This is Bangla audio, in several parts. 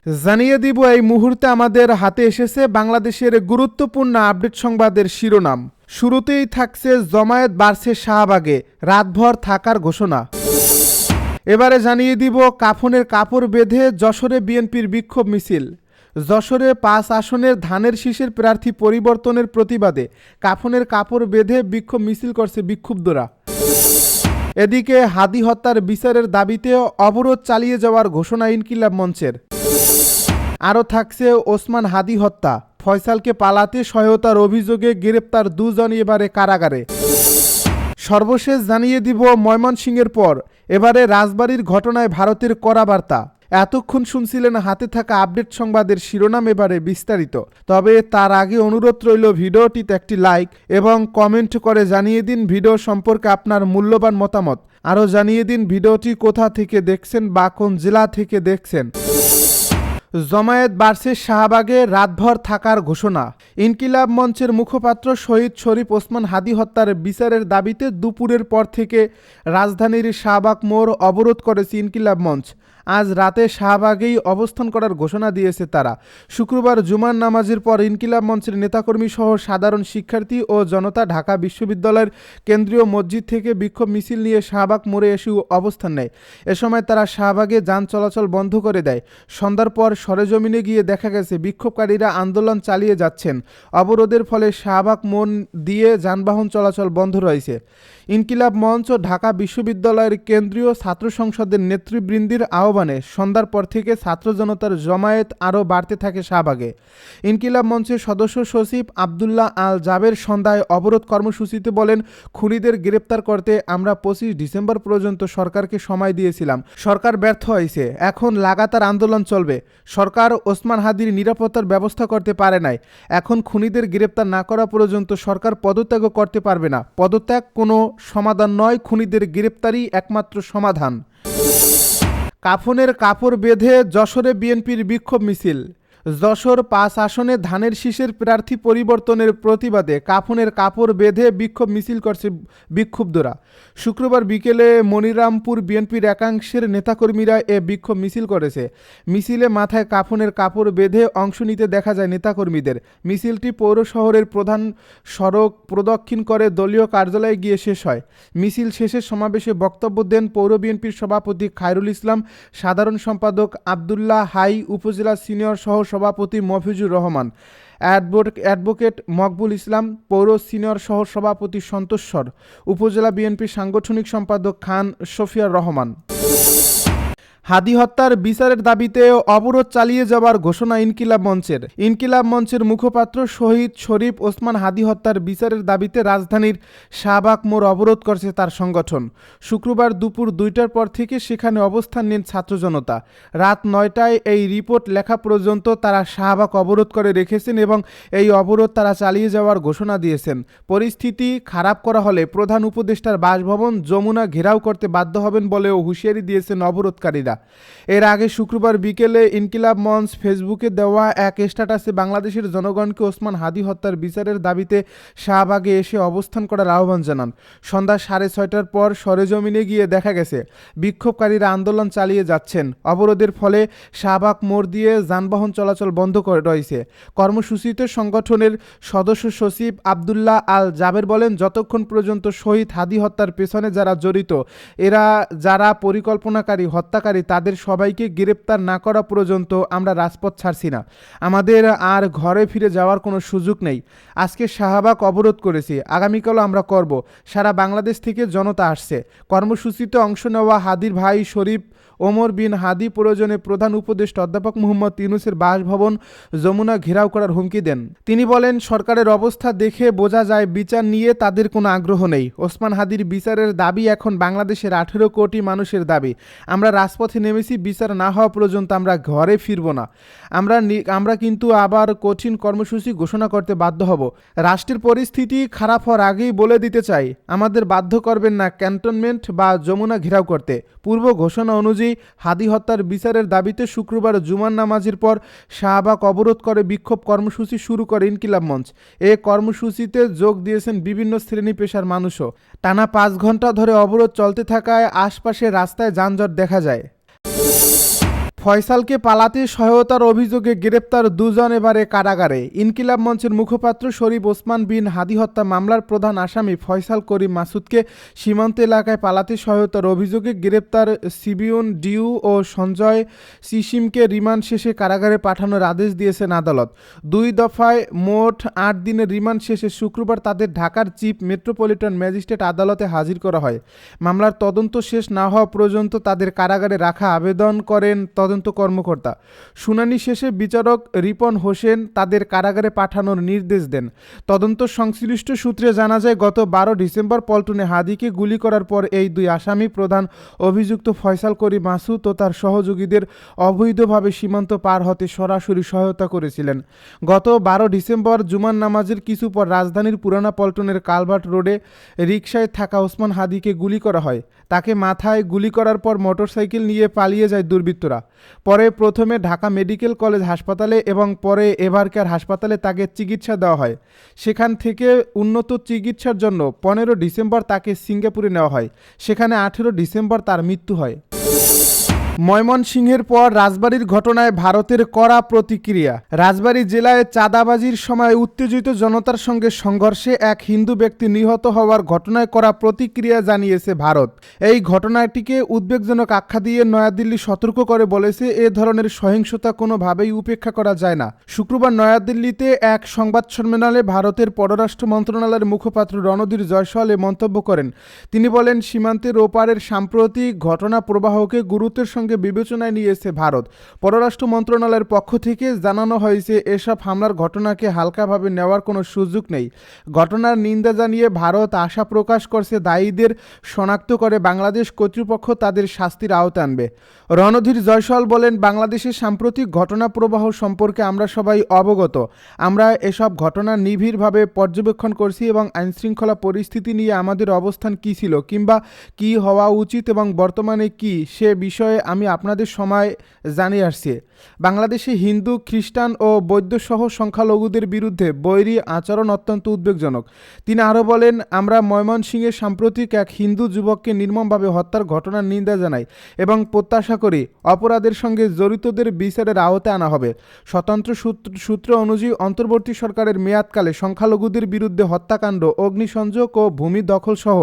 জানিয়ে দিব এই মুহূর্তে আমাদের হাতে এসেছে বাংলাদেশের গুরুত্বপূর্ণ আপডেট সংবাদের শিরোনাম। শুরুতেই থাকছে জমায়েত বাড়ছে শাহবাগে, রাতভর থাকার ঘোষণা। এবারে জানিয়ে দিব কাফনের কাপড় বেঁধে যশোরে বিএনপির বিক্ষোভ মিছিল। যশোরে ৫ আসনের ধানের শীষের প্রার্থী পরিবর্তনের প্রতিবাদে কাফনের কাপড় বেঁধে বিক্ষোভ মিছিল করছে বিক্ষুব্ধরা। এদিকে হাদী হত্যার বিচারের দাবিতে অবরোধ চালিয়ে যাওয়ার ঘোষণা ইনকিলাব মঞ্চের। আরও থাকছে ওসমান হাদী হত্যা, ফয়সালকে পালাতে সহায়তার অভিযোগে গ্রেপ্তার দুজন এবারে কারাগারে। সর্বশেষ জানিয়ে দিব ময়মনসিংহের পর এবারে রাজবাড়ীর ঘটনায় ভারতের কড়া বার্তা। এতক্ষণ শুনছিলেন হাতে থাকা আপডেট সংবাদের শিরোনাম, এবারে বিস্তারিত। তবে তার আগে অনুরোধ রইল ভিডিওটিতে একটি লাইক এবং কমেন্ট করে জানিয়ে দিন ভিডিও সম্পর্কে আপনার মূল্যবান মতামত। আরও জানিয়ে দিন ভিডিওটি কোথা থেকে দেখছেন বা কোন জেলা থেকে দেখছেন। জমায়েত বাড়ছে শাহবাগে, রাতভর থাকার ঘোষণা। ইনকিলাব মঞ্চের মুখপাত্র শহীদ শরীফ ওসমান হাদী হত্যার বিচারের দাবিতে দুপুরের পর থেকে রাজধানীর শাহবাগ মোড় অবরোধ করেছে ইনকিলাব মঞ্চ। আজ রাতে শাহবাগেই অবস্থান করার ঘোষণা দিয়েছে তারা। শুক্রবার জুমার নামাজের পর ইনকিলাব মঞ্চের নেতাকর্মী সহ সাধারণ শিক্ষার্থী ও জনতা ঢাকা বিশ্ববিদ্যালয়ের কেন্দ্রীয় মসজিদ থেকে বিক্ষোভ মিছিল নিয়ে শাহবাগ মোড়ে এসে অবস্থান নেয়। এ সময় তারা শাহবাগে যান চলাচল বন্ধ করে দেয়। সন্ধ্যার পর সরেজমিনে গিয়ে দেখা গেছে বিক্ষোভকারীরা আন্দোলন চালিয়ে যাচ্ছেন। অবরোধের ফলে শাহবাগ মোড় দিয়ে যানবাহন চলাচল বন্ধ রয়েছে। ইনকিলাব মঞ্চ ও ঢাকা বিশ্ববিদ্যালয়ের কেন্দ্রীয় ছাত্র সংসদের নেতৃবৃন্দের আহ্বানে সন্ধ্যার পর থেকে ছাত্র জনতার জমায়েত আরও বাড়তে থাকে শাহবাগে। ইনকিলাব মঞ্চের সদস্য সচিব আবদুল্লাহ আল জাবের সন্ধ্যায় অবরোধ কর্মসূচিতে বলেন, খুনিদের গ্রেপ্তার করতে আমরা ২৫ ডিসেম্বর পর্যন্ত সরকারকে সময় দিয়েছিলাম। সরকার ব্যর্থ হয়েছে, এখন লাগাতার আন্দোলন চলবে। সরকার ওসমান হাদীর নিরাপত্তার ব্যবস্থা করতে পারে নাই। এখন খুনিদের গ্রেপ্তার না করা পর্যন্ত সরকার পদত্যাগও করতে পারবে না। পদত্যাগ কোনো সমাধান নয়, খুনিদের গ্রেপ্তারই একমাত্র সমাধান। কাফনের কাপড় বেঁধে যশোরে বিএনপির বিক্ষোভ মিছিল। যশোর ৫ আসনে ধানের শীষের প্রার্থী পরিবর্তনের প্রতিবাদে কাফনের কাপড় বেঁধে বিক্ষোভ মিছিল করছে বিক্ষুব্ধরা। শুক্রবার বিকেলে মনিরামপুর বিএনপির একাংশের নেতাকর্মীরা এ বিক্ষোভ মিছিল করেছে। মিছিলে মাথায় কাফনের কাপড় বেঁধে অংশ নিতে দেখা যায় নেতাকর্মীদের। মিছিলটি পৌর শহরের প্রধান সড়ক প্রদক্ষিণ করে দলীয় কার্যালয়ে গিয়ে শেষ হয়। মিছিল শেষে সমাবেশে বক্তব্য দেন পৌর বিএনপির সভাপতি খায়রুল ইসলাম, সাধারণ সম্পাদক আবদুল্লাহ হাই, উপজেলা সিনিয়র সহ সভাপতি মফিজুর রহমান, অ্যাডভোকেট মকবুল ইসলাম, পৌর সিনিয়র সহ সভাপতি সন্তোষর, উপজেলা বিএনপি সাংগঠনিক সম্পাদক খান শফিয়ার রহমান। হাদী হত্যার বিচারের দাবিতে অবরোধ চালিয়ে যাওয়ার ঘোষণা ইনকিলাব মঞ্চের। ইনকিলাব মঞ্চের মুখপাত্র শহীদ শরীফ ওসমান হাদী হত্যার বিচারের দাবিতে রাজধানীর শাহবাগ মোড় অবরোধ করছে তার সংগঠন। শুক্রবার দুপুর ২টার পর থেকে সেখানে অবস্থান নেন ছাত্র জনতা। রাত ৯টায় এই রিপোর্ট লেখা পর্যন্ত তারা শাহবাগ অবরোধ করে রেখেছেন এবং এই অবরোধ তারা চালিয়ে যাওয়ার ঘোষণা দিয়েছেন। পরিস্থিতি খারাপ করা হলে প্রধান উপদেষ্টার বাসভবন যমুনা ঘেরাও করতে বাধ্য হবেন বলেও হুঁশিয়ারি দিয়েছেন অবরোধকারীরা। এর আগে শুক্রবার বিকেলে ইনকিলাব মঞ্চ ফেসবুকে দেওয়া এক স্ট্যাটাসে বাংলাদেশের জনগণকে ওসমান হাদী হত্যার বিচারের দাবিতে শাহবাগে এসে অবস্থান করার আহ্বান জানান। সন্ধ্যা ৬:৩০টার পর সরেজমিনে গিয়ে দেখা গেছে বিক্ষোভকারীরা আন্দোলন চালিয়ে যাচ্ছেন। অবরোধের ফলে শাহবাগ মোড় দিয়ে যানবাহন চলাচল বন্ধ রয়েছে। কর্মসূচিতে সংগঠনের সদস্য সচিব আবদুল্লাহ আল জাবের বলেন, যতক্ষণ পর্যন্ত শহীদ হাদী হত্যার পেছনে যারা জড়িত, এরা যারা পরিকল্পনাকারী, হত্যাকারী, তাদের সবাইকে গ্রেপ্তার না করা পর্যন্ত আমরা রাজপথ ছাড়ছি না। আমাদের আর ঘরে ফিরে যাওয়ার কোনো সুযোগ নেই। আজকে শাহবাগ অবরোধ করেছি, আগামীকালও আমরা করব। সারা বাংলাদেশ থেকে জনতা আসছে। কর্মসূচিতে অংশ নেওয়া হাদীর ভাই শরীফ ওমর বিন হাদী প্রয়োজনে প্রধান উপদেষ্টা অধ্যাপক মোহাম্মদ ইউনূসের বাসভবন যমুনা ঘেরাও করার হুমকি দেন। তিনি বলেন, সরকারের অবস্থা দেখে বোঝা যায় বিচার নিয়ে তাদের কোনো আগ্রহ নেই। ওসমান হাদীর বিচারের দাবি এখন বাংলাদেশের 18 কোটি মানুষের দাবি। আমরা রাজপথে নেমেছি, বিচার না হওয়া পর্যন্ত আমরা ঘরে ফিরব না। আমরা কিন্তু আবার কঠিন কর্মসূচি ঘোষণা করতে বাধ্য হব। রাষ্ট্রের পরিস্থিতি খারাপ হওয়ার আগেই বলে দিতে চাই, আমাদের বাধ্য করবেন না ক্যান্টনমেন্ট বা যমুনা ঘেরাও করতে। পূর্ব ঘোষণা অনুযায়ী হাদী হত্যার বিচারের দাবিতে শুক্রবার জুমার নামাজের পর শাহবাগ অবরোধ করে বিক্ষোভ কর্মসূচি শুরু করে ইনকিলাব মঞ্চ। এ কর্মসূচিতে যোগ দিয়েছেন বিভিন্ন শ্রেণী পেশার মানুষও। টানা 5 ঘন্টা ধরে অবরোধ চলতে থাকায় আশপাশের রাস্তায় যানজট দেখা যায়। ফয়সালকে পালাতে সহায়তার অভিযোগে গ্রেপ্তার দুজন এবারে কারাগারে। ইনকিলাব মঞ্চের মুখপাত্র শরীফ ওসমান বিন হাদি হত্যা মামলার প্রধান আসামি ফয়সাল করিম মাসুদকে সীমান্ত এলাকায় পালাতে সহায়তার অভিযোগে গ্রেপ্তার সিবিউন ডিউ ও সঞ্জয় সিসিমকে রিমান্ড শেষে কারাগারে পাঠানোর আদেশ দিয়েছেন আদালত। 2 দফায় মোট 8 দিনের রিমান্ড শেষে শুক্রবার তাদের ঢাকার চিফ মেট্রোপলিটন ম্যাজিস্ট্রেট আদালতে হাজির করা হয়। মামলার তদন্ত শেষ না হওয়া পর্যন্ত তাদের কারাগারে রাখা আবেদন করেন তদন্ত কর্মকর্তা। শুনানি শেষে বিচারক রিপন হোসেন তাদের কারাগারে পাঠানোর নির্দেশ দেন। তদন্ত সংশ্লিষ্ট সূত্রে জানা যায়, গত 12 ডিসেম্বর পল্টনে হাদিকে গুলি করার পর এই 2 আসামি প্রধান অভিযুক্ত ফয়সাল করিম মাসুদ ও তার সহযোগীদের অবৈধভাবে সীমান্ত পার হতে সরাসরি সহায়তা করেছিলেন। গত 12 ডিসেম্বর জুমার নামাজের কিছু পর রাজধানীর পুরানা পল্টনের কালভার্ট রোডে রিকশায় থাকা ওসমান হাদিকে গুলি করা হয়। তাকে মাথায় গুলি করার পর মোটরসাইকেল নিয়ে পালিয়ে যায় দুর্বৃত্তরা। পরে প্রথমে ঢাকা মেডিকেল কলেজ হাসপাতালে এবং পরে এভারকেয়ার হাসপাতালে তাকে চিকিৎসা দেওয়া হয়। সেখান থেকে উন্নত চিকিৎসার জন্য 15 ডিসেম্বর তাকে সিঙ্গাপুরে নেওয়া হয়। সেখানে 18 ডিসেম্বর তার মৃত্যু হয়। ময়মনসিংহের পর রাজবাড়ীর ঘটনায় ভারতের কড়া প্রতিক্রিয়া। রাজবাড়ী জেলায় চাঁদাবাজির সময় উত্তেজিত জনতার সঙ্গে সংঘর্ষে এক হিন্দু ব্যক্তি নিহত হওয়ার ঘটনায় কড়া প্রতিক্রিয়া জানিয়েছে ভারত। এই ঘটনাটিকে উদ্বেগজনক আখ্যা দিয়ে নয়াদিল্লি সতর্ক করে বলেছে, এ ধরনের সহিংসতা কোনোভাবেই উপেক্ষা করা যায় না। শুক্রবার নয়াদিল্লিতে এক সংবাদ সম্মেলনে ভারতের পররাষ্ট্র মন্ত্রণালয়ের মুখপাত্র রণধীর জয়সওয়াল এ মন্তব্য করেন। তিনি বলেন, সীমান্তের ওপারের সাম্প্রতিক ঘটনা প্রবাহকে গুরুত্বের সঙ্গে বিবেচনায় নিয়েছে ভারত। পররাষ্ট্র মন্ত্রণালয়ের পক্ষ থেকে জানানো হয়েছে, এসব হামলার ঘটনাকে হালকাভাবে নেওয়ার কোনো সুযোগ নেই। ঘটনার নিন্দা জানিয়ে ভারত আশা প্রকাশ করছে দায়ীদের শনাক্ত করে বাংলাদেশ কর্তৃপক্ষ তাদের শাস্তির আওতায় আনবে। রণধীর জয়সওয়াল বলেন, বাংলাদেশের সাম্প্রতিক ঘটনা প্রবাহ সম্পর্কে আমরা সবাই অবগত। আমরা এসব ঘটনা নিবিড়ভাবে পর্যবেক্ষণ করছি এবং আইনশৃঙ্খলা পরিস্থিতি নিয়ে আমাদের অবস্থান কী ছিল কিংবা কী হওয়া উচিত এবং বর্তমানে কী সে বিষয়ে আমি আপনাদের সময় জানিয়ে আসছি। বাংলাদেশে হিন্দু, খ্রিস্টান ও বৌদ্ধসহ সংখ্যালঘুদের বিরুদ্ধে বৈরী আচরণ অত্যন্ত উদ্বেগজনক। তিনি আরও বলেন, আমরা ময়মনসিংহের সাম্প্রতিক এক হিন্দু যুবককে নির্মমভাবে হত্যার ঘটনার নিন্দা জানাই এবং প্রত্যাশা করি অপরাধের সঙ্গে জড়িতদের বিচারের আওতায় আনা হবে। স্বতন্ত্র সূত্র অনুযায়ী অন্তর্বর্তী সরকারের মেয়াদকালে সংখ্যালঘুদের বিরুদ্ধে হত্যাকাণ্ড, অগ্নিসংযোগ ও ভূমি দখলসহ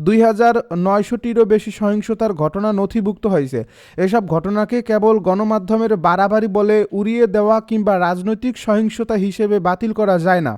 2900টিরও বেশি সহিংসতার ঘটনা নথিভুক্ত হয়েছে। এসব ঘটনাকে কেবল গণমাধ্যমের বাড়াবাড়ি বলে উড়িয়ে দেওয়া কিংবা রাজনৈতিক সহিংসতা হিসেবে বাতিল করা যায় না।